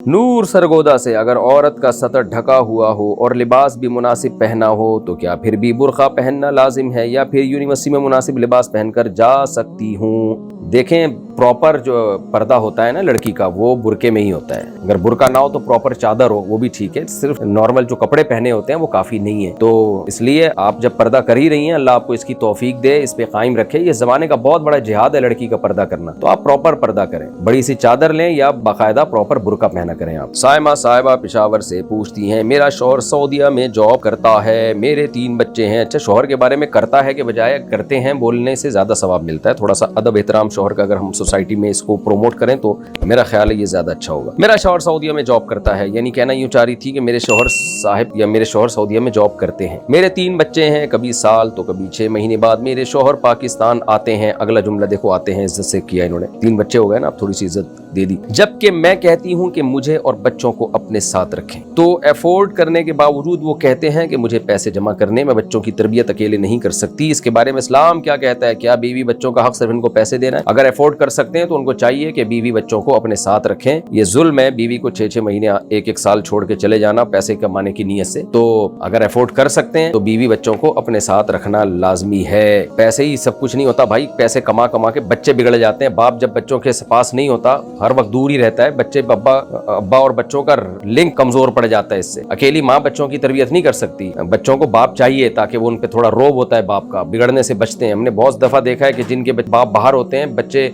नूर सरगोदा से, अगर औरत का सतर ढका हुआ हो और लिबास भी मुनासिब पहना हो तो क्या फिर भी बुर्का पहनना लाजिम है या फिर यूनिवर्सिटी में मुनासिब लिबास पहनकर जा सकती हूँ? देखें, प्रॉपर जो पर्दा होता है ना लड़की का, वो बुरके में ही होता है। अगर बुरका ना हो तो प्रॉपर चादर हो, वो भी ठीक है। सिर्फ नॉर्मल जो कपड़े पहने होते हैं वो काफी नहीं है। तो इसलिए आप जब पर्दा कर ही रही हैं, अल्लाह आपको इसकी तौफीक दे, इस पे कायम रखे। ये जमाने का बहुत बड़ा जिहाद है लड़की का पर्दा करना, तो आप प्रॉपर पर्दा करें, बड़ी सी चादर लें या बाकायदा प्रॉपर बुरका पहना करें आप। साइमा साहिबा पेशावर से पूछती हैं, मेरा शौहर सऊदीया में जॉब करता है, मेरे 3 बच्चे हैं। अच्छा, शौहर के बारे में करता है के बजाय करते हैं बोलने से ज्यादा सवाब मिलता है। थोड़ा सा अदब एहतराम शौहर का अगर हम सोसाइटी में इसको प्रोमोट करें तो मेरा ख्याल है ये ज्यादा अच्छा होगा। मेरा शौहर सऊदीया में जॉब करता है, यानी कहना यूं चाह रही थी कि मेरे शौहर साहिब या मेरे शौहर सऊदीया में जॉब करते हैं। मेरे 3 बच्चे हैं, कभी साल तो कभी 6 महीने बाद मेरे शौहर पाकिस्तान आते हैं। अगला जुमला देखो, आते हैं इज्जत से किया इन्होंने, 3 बच्चे हो गए ना, अब थोड़ी सी इज्जत दे दी। जबकि मैं कहती हूँ कि मुझे और बच्चों को अपने साथ रखें, तो अफोर्ड करने के बावजूद वो कहते हैं कि मुझे पैसे जमा करने, मैं बच्चों की तरबियत अकेले नहीं कर सकती। इसके बारे में इस्लाम क्या कहता है? क्या बीवी बच्चों का हक सिर्फ इनको पैसे देना है? अगर अफोर्ड कर सकते हैं तो उनको चाहिए कि बीवी बच्चों को अपने साथ रखें। ये जुल्म है बीवी को 6-6 महीने 1-1 साल छोड़ के चले जाना पैसे कमाने की नीयत से। तो अगर अफोर्ड कर सकते हैं तो बीवी बच्चों को अपने साथ रखना लाजमी है। पैसे ही सब कुछ नहीं होता भाई, पैसे कमा कमा के बच्चे बिगड़ जाते हैं। बाप जब बच्चों के पास नहीं होता, हर वक्त दूर ही रहता है, बच्चे अब्बा और बच्चों का लिंक कमजोर पड़ जाता है। इससे अकेली माँ बच्चों की तरबियत नहीं कर सकती, बच्चों को बाप चाहिए ताकि वो उन पे थोड़ा रोब होता है, बाप का बिगड़ने से बचते हैं। हमने बहुत दफा देखा है कि जिनके बाप बाहर होते हैं, बच्चे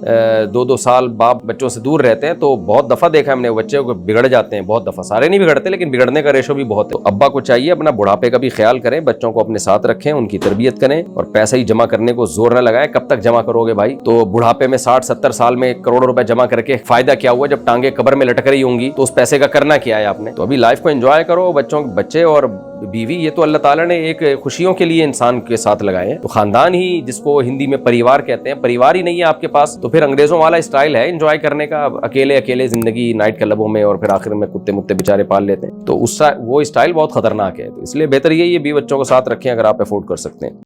2-2 साल बाप बच्चों से दूर रहते हैं, तो बहुत दफा देखा है हमने, बच्चे को बिगड़ जाते हैं। बहुत दफा, सारे नहीं बिगड़ते लेकिन बिगड़ने का रेशो भी बहुत है। तो अब्बा को चाहिए अपना बुढ़ापे का भी ख्याल करें, बच्चों को अपने साथ रखें, उनकी तरबियत करें और पैसा ही जमा करने को जोर न लगाएं। कब तक जमा करोगे भाई? तो बुढ़ापे में 60-70 साल में करोड़ों रुपए जमा करके फायदा क्या हुआ? जब टांगे कब्र में लटक रही होंगी तो उस पैसे का करना क्या है आपने? तो अभी लाइफ को एंजॉय करो। बच्चे और बीवी, ये तो अल्लाह ताला ने एक खुशियों के लिए इंसान के साथ लगाए हैं। तो खानदान ही, जिसको हिंदी में परिवार कहते हैं, परिवार ही नहीं है आपके पास, तो फिर अंग्रेजों वाला स्टाइल है एंजॉय करने का, अकेले अकेले जिंदगी नाइट क्लबों में, और फिर आखिर में कुत्ते मुत्ते बेचारे पाल लेते हैं। तो वो स्टाइल बहुत खतरनाक है। तो इसलिए बेहतर यही है बीवी बच्चों को साथ रखें अगर आप अफोर्ड कर सकते हैं।